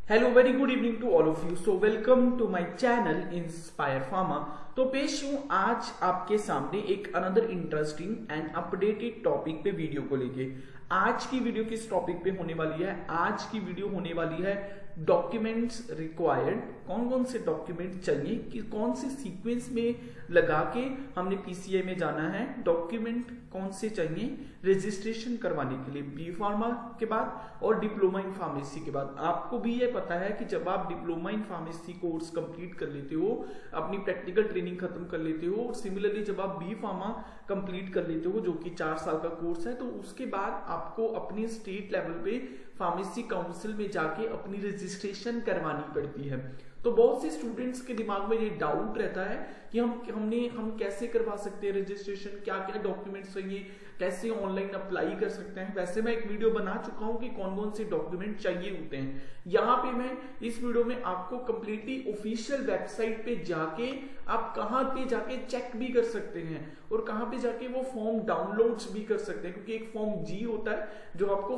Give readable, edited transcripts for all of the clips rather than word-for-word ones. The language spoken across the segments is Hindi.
Hello very good evening to all of you. So welcome to my channel Inspire Pharma. तो पेश हूं आज आपके सामने एक another interesting and updated topic पे वीडियो को लेके। आज की वीडियो किस टॉपिक पे होने वाली है? आज की वीडियो होने वाली है डॉक्यूमेंट्स रिक्वायर्ड। कौन कौन से डॉक्यूमेंट चाहिए, कि कौन से सीक्वेंस में लगा के हमने पीसीआई में जाना है, डॉक्यूमेंट कौन से चाहिए रजिस्ट्रेशन करवाने के लिए बी फार्मा के बाद और डिप्लोमा इन फार्मेसी के बाद। आपको भी ये पता है कि जब आप diploma in pharmacy course complete कर लेते हो, अपनी प्रैक्टिकल ट्रेनिंग खत्म कर लेते हो, और सिमिलरली जब आप बी फार्मा कंप्लीट कर लेते हो जो कि 4 साल का कोर्स है, तो उसके बाद आपको अपनी स्टेट लेवल पे फार्मेसी काउंसिल में जाके अपनी रजिस्ट्रेशन करवानी पड़ती है। तो बहुत से स्टूडेंट्स के दिमाग में ये डाउट रहता है कि हम कैसे करवा सकते हैं रजिस्ट्रेशन, क्या क्या डॉक्यूमेंट्स चाहिए, कैसे ऑनलाइन अप्लाई कर सकते हैं। वैसे मैं एक वीडियो बना चुका हूं कि कौन कौन से डॉक्यूमेंट चाहिए होते हैं। यहाँ पे मैं इस वीडियो में आपको कंप्लीटली ऑफिशियल वेबसाइट पे जाके आप कहाँ पे जाके चेक भी कर सकते हैं और कहाँ पे जाके वो फॉर्म डाउनलोड्स भी कर सकते हैं, क्योंकि एक फॉर्म जी होता है जो आपको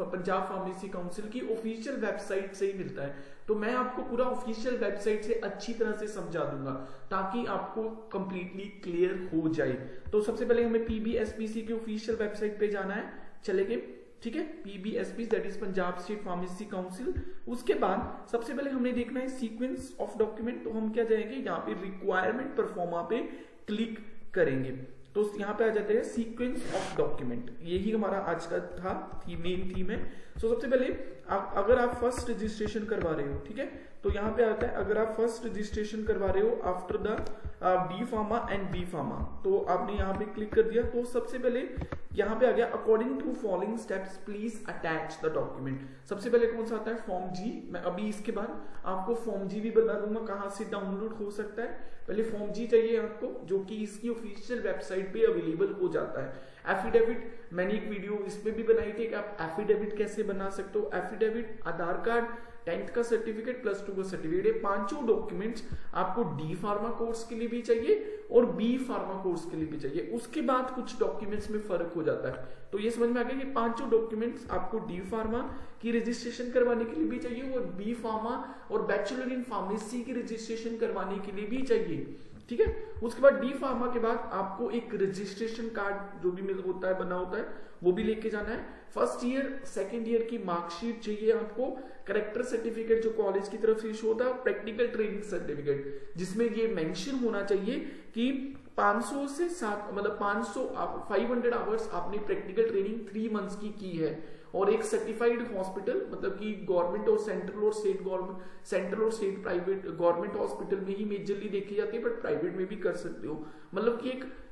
पंजाब फार्मेसी काउंसिल की ऑफिशियल वेबसाइट से ही मिलता है। तो मैं आपको पूरा ऑफिशियल वेबसाइट से अच्छी तरह से समझा दूंगा ताकि आपको कंप्लीटली क्लियर हो जाए। तो सबसे पहले हमें पीबीएसपीसी की ऑफिशियल वेबसाइट पे जाना है, चलेंगे, ठीक है। PBSP that is Punjab state pharmacy council. उसके बाद सबसे पहले हमने देखना है सीक्वेंस ऑफ डॉक्यूमेंट। तो हम क्या जाएंगे, यहाँ पे रिक्वायरमेंट परफॉर्मा पे क्लिक करेंगे। तो यहाँ पे आ जाते हैं सीक्वेंस ऑफ डॉक्यूमेंट। यही हमारा आज का था मेन थीम है। सो सबसे पहले अगर आप फर्स्ट रजिस्ट्रेशन करवा रहे हो, ठीक है, तो यहाँ पे आता है अगर आप फर्स्ट रजिस्ट्रेशन करवा रहे हो after the D pharma and B pharma, तो आपने यहाँ पे क्लिक कर दिया। तो सबसे पहले यहाँ पे आ गया according to following steps please attach the document. सबसे पहले कौन सा आता है, फॉर्म जी। मैं अभी इसके बाद आपको फॉर्म जी भी बता दूंगा कहाँ से डाउनलोड हो सकता है। पहले फॉर्म जी चाहिए आपको, जो कि इसकी ऑफिशियल वेबसाइट पे अवेलेबल हो जाता है। एफिडेविट, मैंने एक वीडियो इस पे भी बनाई थी कि आप एफिडेविट कैसे बना सकते हो। एफिडेविट, आधार कार्ड, 10th का सर्टिफिकेट, +2 का सर्टिफिकेट, ये पांचों डॉक्यूमेंट्स आपको डी फार्मा कोर्स के लिए भी चाहिए और बी फार्मा कोर्स के लिए भी चाहिए। उसके बाद कुछ डॉक्यूमेंट्स में फर्क हो जाता है। तो ये समझ में आ गया कि पांचों डॉक्यूमेंट्स आपको डी फार्मा की रजिस्ट्रेशन करवाने के लिए भी चाहिए और बी फार्मा और बैचलर इन फार्मेसी की रजिस्ट्रेशन करवाने के लिए भी चाहिए, ठीक है। उसके बाद डी फार्मा के बाद आपको एक रजिस्ट्रेशन कार्ड जो भी होता है, बना होता है, वो भी लेके जाना है। फर्स्ट ईयर सेकंड ईयर की मार्कशीट चाहिए आपको, करेक्टर सर्टिफिकेट जो कॉलेज की तरफ से इशू होता है, प्रैक्टिकल ट्रेनिंग सर्टिफिकेट जिसमें ये मेंशन होना चाहिए कि 500 से 7 मतलब 500 आवर्स आपने प्रैक्टिकल ट्रेनिंग 3 मंथ्स की है, और एक सर्टिफाइड हॉस्पिटल मतलब कि गवर्नमेंट और सेंट्रल और स्टेट प्राइवेट, गवर्नमेंट हॉस्पिटल में ही मेजरली देखी जाती है, बट प्राइवेट में भी कर सकते हो, मतलब कि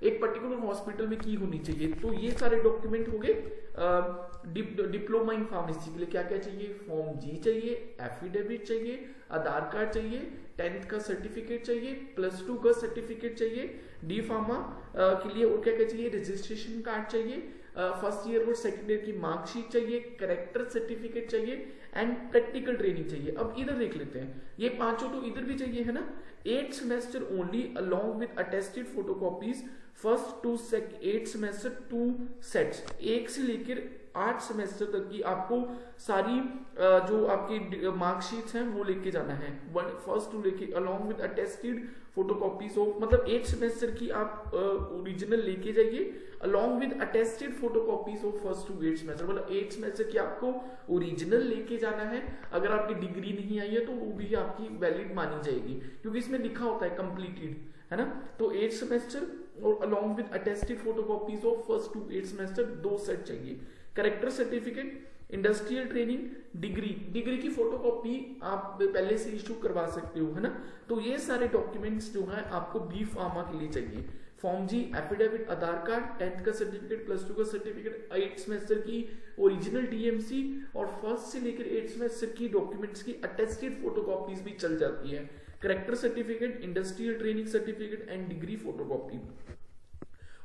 एक पर्टिकुलर हॉस्पिटल में की होनी चाहिए। तो ये सारे डॉक्यूमेंट हो गए। डिप्लोमा इन फार्मेसी के लिए क्या क्या चाहिए, फॉर्म जी चाहिए, एफिडेविट चाहिए, आधार कार्ड चाहिए, 10th का सर्टिफिकेट चाहिए, +2 का सर्टिफिकेट चाहिए। डी फार्मा के लिए और क्या क्या चाहिए, रजिस्ट्रेशन कार्ड चाहिए, फर्स्ट ईयर और सेकंड ईयर की मार्कशीट चाहिए, करेक्टर सर्टिफिकेट चाहिए एंड प्रैक्टिकल ट्रेनिंग चाहिए। अब इधर देख लेते हैं, ये पांचों तो इधर भी चाहिए है ना। 8 semester only along with attested photocopies, first to 8 semester 2 sets, 1 से लेकर 8 सेमेस्टर तक की आपको सारी जो आपकी मार्कशीट्स हैं वो लेके जाना है। फर्स्ट टू लेके along with attested photocopies of, मतलब 8 सेमेस्टर की आप ओरिजिनल लेके जाइए along with attested photocopies of first to 8 semester, मतलब 8 सेमेस्टर की आपको ओरिजिनल लेके जाना है। अगर आपकी डिग्री नहीं आई है तो वो भी आपकी वैलिड मानी जाएगी, क्योंकि इसमें लिखा होता है कंप्लीटेड, है ना। तो 8 सेमेस्टर और along with attested photocopies of first to 8 semester 2 set चाहिए। Character certificate, industrial training, degree की फोटोकॉपी आप पहले से इशू करवा सकते हो, है ना। तो ये सारे डॉक्यूमेंट्स जो है आपको बी फार्मा के लिए चाहिए। फॉर्म जी, एफिडेविट, आधार कार्ड, 10th का सर्टिफिकेट, +2 का सर्टिफिकेट, 8 सेमेस्टर की ओरिजिनल डीएमसी और फर्स्ट से लेकर 8 सेमेस्टर की डॉक्यूमेंट्स की अटेस्टेड फोटोकॉपीज भी चल जाती है। Character certificate, industrial training certificate and degree photocopy.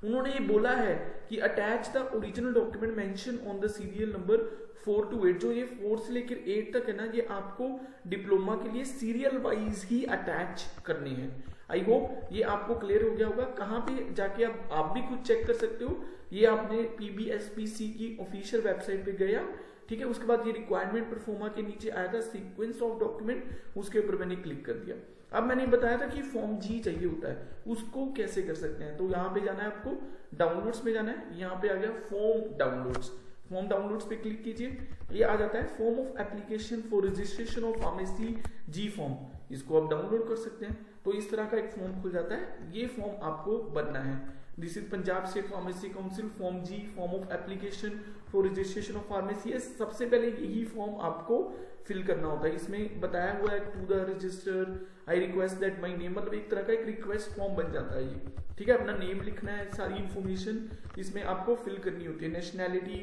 उन्होंने ये बोला है कि attach the original document mention on the serial number 4 to 8, जो ये 4 से लेकर 8 तक है ना, ये आपको डिप्लोमा के लिए सीरियल वाइज ही अटैच करने हैं। आई होप ये आपको क्लियर हो गया होगा। कहाँ पे जाके आप भी खुद चेक कर सकते हो, ये आपने पीबीएसपीसी की ऑफिशियल वेबसाइट पे गया, ठीक है। उसके बाद ये रिक्वायरमेंट परफॉर्मा के नीचे आया था सीक्वेंस ऑफ डॉक्यूमेंट, उसके ऊपर मैंने क्लिक कर दिया। अब मैंने बताया था कि फॉर्म जी चाहिए होता है, उसको कैसे कर सकते हैं। तो यहाँ पे जाना है आपको, डाउनलोड्स में जाना है, यहाँ पे आ गया फॉर्म डाउनलोड्स। फॉर्म डाउनलोड्स पे क्लिक कीजिए, ये आ जाता है form of application for registration of pharmacy G form, इसको आप डाउनलोड कर सकते हैं। तो इस तरह का एक फॉर्म खुल जाता है, ये फॉर्म आपको भरना है। This is Punjab state pharmacy council form G, form of application for registration of pharmacy. सबसे पहले यही फॉर्म आपको फिल करना होता है। इसमें बताया हुआ है to the register I request that my name, मतलब एक तरह का एक रिक्वेस्ट फॉर्म बन जाता है ये, ठीक है। अपना नेम लिखना है, सारी इंफॉर्मेशन इसमें आपको फिल करनी होती है, nationality,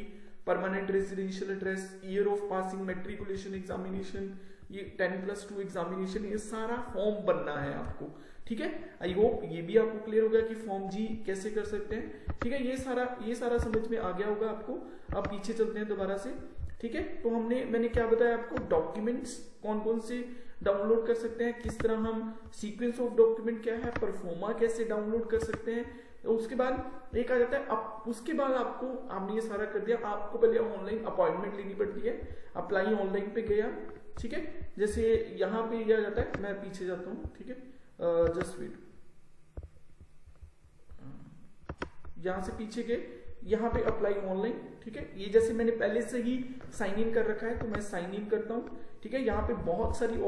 permanent residential address, year of passing matriculation examination, ये 10+2 एग्जामिनेशन, ये सारा फॉर्म बनना है आपको, ठीक है। आई होप ये भी आपको क्लियर हो गया कि फॉर्म जी कैसे कर सकते हैं, ठीक है। ये सारा समझ में आ गया होगा आपको। अब पीछे चलते हैं दोबारा से, ठीक है। तो मैंने क्या बताया आपको, डॉक्यूमेंट्स कौन कौन से डाउनलोड कर सकते हैं, किस तरह हम सीक्वेंस ऑफ डॉक्यूमेंट क्या है, परफॉर्मा कैसे डाउनलोड कर सकते हैं। तो उसके बाद एक आ जाता है, उसके बाद आपने ये सारा कर दिया, आपको पहले ऑनलाइन अपॉइंटमेंट लेनी पड़ती है। अप्लाई ऑनलाइन पे गया, ठीक है। जैसे यहाँ पे ये आ जाता है, मैं पीछे जाता हूँ, ठीक है, जस्ट वेट, यहां से पीछे गए, यहाँ पे अप्लाई ऑनलाइन, ठीक है। ये जैसे मैंने पहले से ही साइन इन कर रखा है, तो मैं साइन इन करता हूँ, ठीक है। यहाँ पे बहुत सारी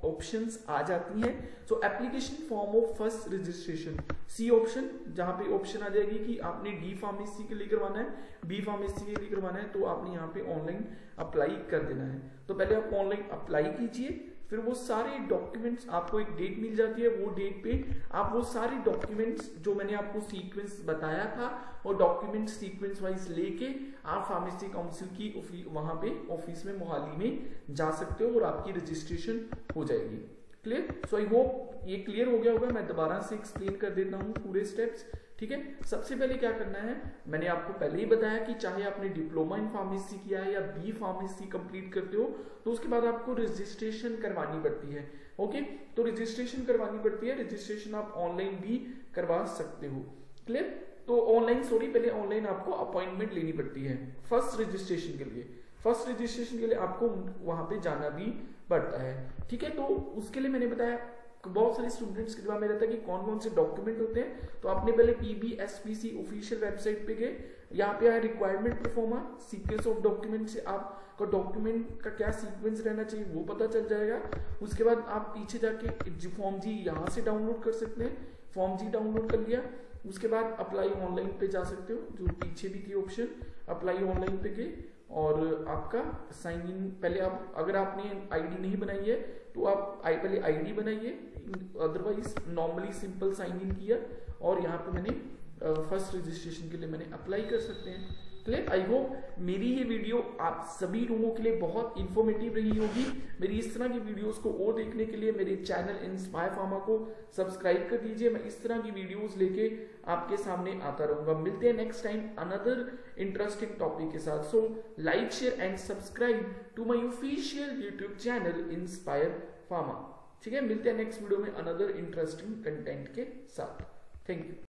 ऑप्शंस आ जाती हैं। So application form of first registration, C option, जहाँ पे ऑप्शन आ जाएगी कि आपने डी फार्मेसी के लिए करवाना है, बी फार्मेसी के लिए करवाना है, तो आपने यहाँ पे ऑनलाइन अप्लाई कर देना है। तो पहले आप ऑनलाइन अप्लाई कीजिए, फिर वो सारे डॉक्यूमेंट्स, आपको एक डेट मिल जाती है, वो डेट पे आप वो सारे डॉक्यूमेंट्स जो मैंने आपको सीक्वेंस बताया था, वो डॉक्यूमेंट सीक्वेंस वाइज लेके आप फार्मेसी काउंसिल की वहां पे ऑफिस में मोहाली में जा सकते हो और आपकी रजिस्ट्रेशन हो जाएगी। क्लियर? सो आई होप ये क्लियर हो गया होगा। मैं दोबारा से एक्सप्लेन कर देता हूँ पूरे स्टेप्स, ठीक है। सबसे पहले क्या करना है, मैंने आपको पहले ही बताया कि चाहे आपने डिप्लोमा इन फार्मेसी किया है या बी फार्मेसी कंप्लीट करते हो, तो उसके बाद आपको रजिस्ट्रेशन करवानी पड़ती है। ओके, तो रजिस्ट्रेशन करवानी पड़ती है, रजिस्ट्रेशन आप ऑनलाइन भी करवा सकते हो। क्लियर? तो पहले ऑनलाइन आपको अपॉइंटमेंट लेनी पड़ती है फर्स्ट रजिस्ट्रेशन के लिए। फर्स्ट रजिस्ट्रेशन के लिए आपको वहां पे जाना भी पड़ता है, ठीक है। तो उसके लिए मैंने बताया बहुत सारे स्टूडेंट्स के दिमाग में रहता है कि कौन कौन से डॉक्यूमेंट होते हैं। तो आपने पहले PBSPC ऑफिशियल वेबसाइट पे गए, यहाँ पे आया requirement pro forma, sequence of document से आपका डॉक्यूमेंट का क्या सीक्वेंस रहना चाहिए वो पता चल जाएगा। उसके बाद आप पीछे जाके फॉर्म जी यहाँ से डाउनलोड कर सकते हैं, फॉर्म जी डाउनलोड कर लिया। उसके बाद अप्लाई ऑनलाइन पे जा सकते हो, जो पीछे भी थी ऑप्शन, अप्लाई ऑनलाइन पे गए और आपका साइन इन, पहले आप अगर आपने आईडी नहीं बनाई है तो आप पहले आईडी बनाइए, otherwise normally simple sign in किया और यहाँ पे मैंने फर्स्ट रजिस्ट्रेशन के लिए मैंने अप्लाई कर सकते हैं। क्लियर? आई होप मेरी ये वीडियो आप सभी लोगों के लिए बहुत इंफॉर्मेटिव रही होगी। मेरी इस तरह की वीडियोस को और देखने के लिए मेरे चैनल इंस्पायर फार्मा को सब्सक्राइब कर दीजिए। मैं इस तरह की वीडियोस लेके आपके सामने आता रहूंगा। मिलते हैं next time another interesting topic के साथ। So like, share and subscribe to my official YouTube channel Inspire Pharma. ठीक है, मिलते हैं नेक्स्ट वीडियो में अनदर इंटरेस्टिंग कंटेंट के साथ। Thank you.